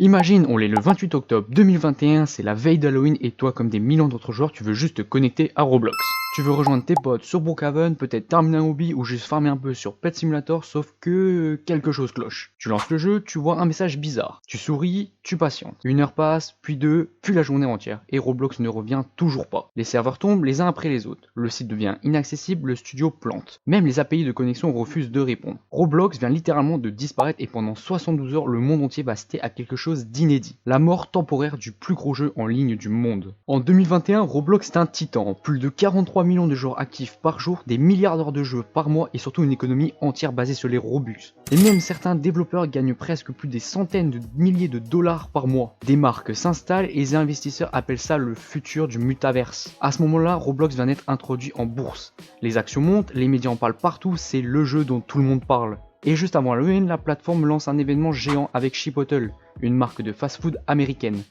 Imagine, on est le 28 octobre 2021, c'est la veille d'Halloween et toi, comme des millions d'autres joueurs, tu veux juste te connecter à Roblox. Tu veux rejoindre tes potes sur Brookhaven, peut-être terminer un hobby ou juste farmer un peu sur Pet Simulator, sauf que quelque chose cloche. Tu lances le jeu, tu vois un message bizarre. Tu souris, tu patientes. Une heure passe, puis deux, puis la journée entière, et Roblox ne revient toujours pas. Les serveurs tombent les uns après les autres. Le site devient inaccessible, le studio plante. Même les API de connexion refusent de répondre. Roblox vient littéralement de disparaître et pendant 72 heures, le monde entier va assister à quelque chose d'inédit. La mort temporaire du plus gros jeu en ligne du monde. En 2021, Roblox est un titan. Plus de 43 millions de joueurs actifs par jour, des milliards d'heures de jeu par mois et surtout une économie entière basée sur les Robux. Et même certains développeurs gagnent presque plus des centaines de milliers de dollars par mois. Des marques s'installent et les investisseurs appellent ça le futur du mutaverse. À ce moment-là, Roblox vient d'être introduit en bourse. Les actions montent, les médias en parlent partout, c'est le jeu dont tout le monde parle. Et juste avant Halloween, la plateforme lance un événement géant avec Chipotle, une marque de fast-food américaine.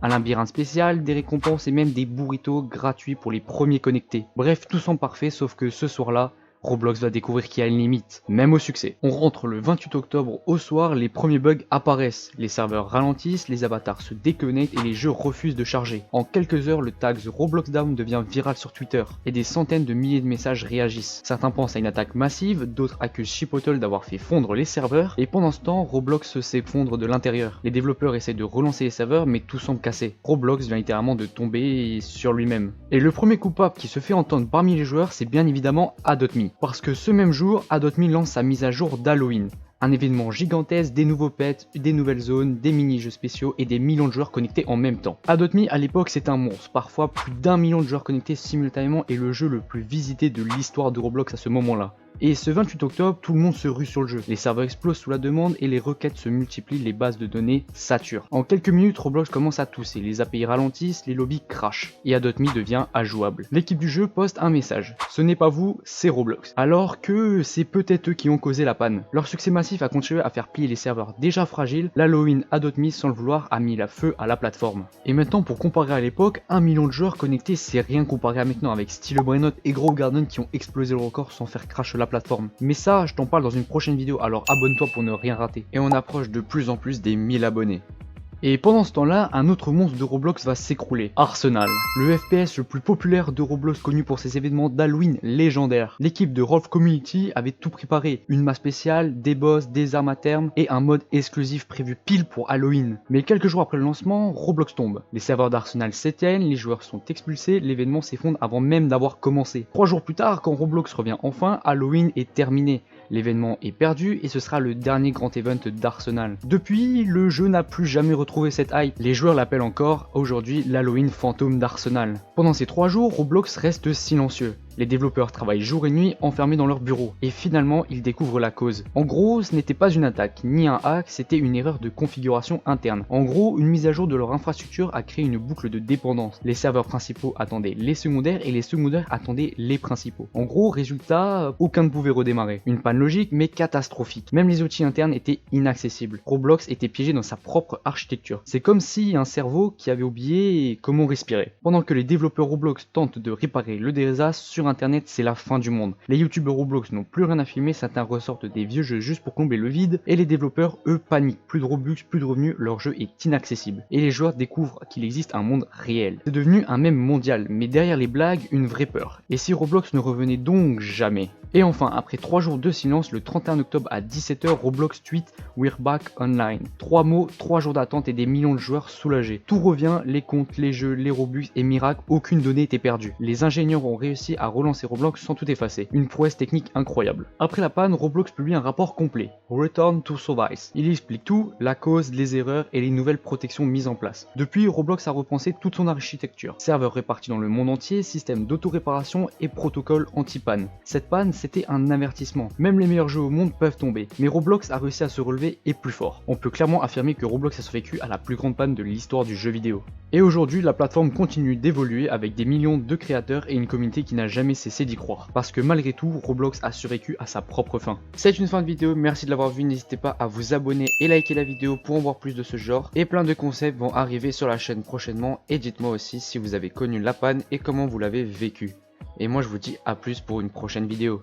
Un labyrinthe spécial, des récompenses et même des burritos gratuits pour les premiers connectés. Bref, tout semble parfait, sauf que ce soir-là, Roblox va découvrir qu'il y a une limite, même au succès. On rentre le 28 octobre au soir, les premiers bugs apparaissent. Les serveurs ralentissent, les avatars se déconnectent et les jeux refusent de charger. En quelques heures, le tag The Roblox Down devient viral sur Twitter et des centaines de milliers de messages réagissent. Certains pensent à une attaque massive, d'autres accusent Chipotle d'avoir fait fondre les serveurs et pendant ce temps, Roblox s'effondre de l'intérieur. Les développeurs essaient de relancer les serveurs mais tout semble cassé. Roblox vient littéralement de tomber sur lui-même. Et le premier coupable qui se fait entendre parmi les joueurs, c'est bien évidemment Adopt.me. Parce que ce même jour, Adopt.me lance sa mise à jour d'Halloween. Un événement gigantesque, des nouveaux pets, des nouvelles zones, des mini-jeux spéciaux et des millions de joueurs connectés en même temps. Adopt.me à l'époque c'est un monstre, parfois plus d'1 million de joueurs connectés simultanément et le jeu le plus visité de l'histoire de Roblox à ce moment-là. Et ce 28 octobre, tout le monde se rue sur le jeu. Les serveurs explosent sous la demande et les requêtes se multiplient, les bases de données saturent. En quelques minutes, Roblox commence à tousser, les API ralentissent, les lobbies crashent et Adopt.me devient injouable. L'équipe du jeu poste un message. Ce n'est pas vous, c'est Roblox. Alors que c'est peut-être eux qui ont causé la panne. Leur succès massif a continué à faire plier les serveurs déjà fragiles. L'Halloween Adopt.me sans le vouloir a mis la feu à la plateforme. Et maintenant pour comparer à l'époque, 1 million de joueurs connectés c'est rien comparé à maintenant avec Style Brainot et Grove Garden qui ont explosé le record sans faire crash la plateforme. Mais ça, je t'en parle dans une prochaine vidéo, alors abonne-toi pour ne rien rater. Et on approche de plus en plus des 1000 abonnés. Et pendant ce temps-là, un autre monstre de Roblox va s'écrouler, Arsenal, le FPS le plus populaire de Roblox connu pour ses événements d'Halloween légendaires. L'équipe de Rolf Community avait tout préparé, une map spéciale, des boss, des armes à terme et un mode exclusif prévu pile pour Halloween. Mais quelques jours après le lancement, Roblox tombe. Les serveurs d'Arsenal s'éteignent, les joueurs sont expulsés, l'événement s'effondre avant même d'avoir commencé. 3 jours plus tard, quand Roblox revient enfin, Halloween est terminé. L'événement est perdu et ce sera le dernier grand event d'Arsenal. Depuis, le jeu n'a plus jamais retrouvé cette hype. Les joueurs l'appellent encore aujourd'hui l'Halloween fantôme d'Arsenal. Pendant ces 3 jours, Roblox reste silencieux. Les développeurs travaillent jour et nuit enfermés dans leur bureau et finalement ils découvrent la cause. En gros, ce n'était pas une attaque ni un hack, c'était une erreur de configuration interne. En gros, une mise à jour de leur infrastructure a créé une boucle de dépendance. Les serveurs principaux attendaient les secondaires et les secondaires attendaient les principaux. En gros, résultat, aucun ne pouvait redémarrer. Une panne logique mais catastrophique. Même les outils internes étaient inaccessibles. Roblox était piégé dans sa propre architecture. C'est comme si un cerveau qui avait oublié comment respirer. Pendant que les développeurs Roblox tentent de réparer le désastre sur internet, c'est la fin du monde. Les youtubeurs Roblox n'ont plus rien à filmer, certains ressortent des vieux jeux juste pour combler le vide et les développeurs eux paniquent. Plus de Robux, plus de revenus, leur jeu est inaccessible. Et les joueurs découvrent qu'il existe un monde réel. C'est devenu un mème mondial, mais derrière les blagues, une vraie peur. Et si Roblox ne revenait donc jamais? Et enfin, après 3 jours de silence, le 31 octobre à 17 h, Roblox tweet We're back online. 3 mots, 3 jours d'attente et des millions de joueurs soulagés. Tout revient, les comptes, les jeux, les Robux et miracle, aucune donnée était perdue. Les ingénieurs ont réussi à relancer Roblox sans tout effacer. Une prouesse technique incroyable. Après la panne, Roblox publie un rapport complet. Return to Service. Il explique tout, la cause, les erreurs et les nouvelles protections mises en place. Depuis, Roblox a repensé toute son architecture. Serveurs répartis dans le monde entier, système d'auto-réparation et protocole anti-panne. Cette panne, c'était un avertissement. Même les meilleurs jeux au monde peuvent tomber. Mais Roblox a réussi à se relever et plus fort. On peut clairement affirmer que Roblox a survécu à la plus grande panne de l'histoire du jeu vidéo. Et aujourd'hui, la plateforme continue d'évoluer avec des millions de créateurs et une communauté qui n'a jamais cessé d'y croire. Parce que malgré tout, Roblox a survécu à sa propre fin. C'est une fin de vidéo, merci de l'avoir vu, n'hésitez pas à vous abonner et liker la vidéo pour en voir plus de ce genre. Et plein de concepts vont arriver sur la chaîne prochainement et dites-moi aussi si vous avez connu la panne et comment vous l'avez vécu. Et moi je vous dis à plus pour une prochaine vidéo.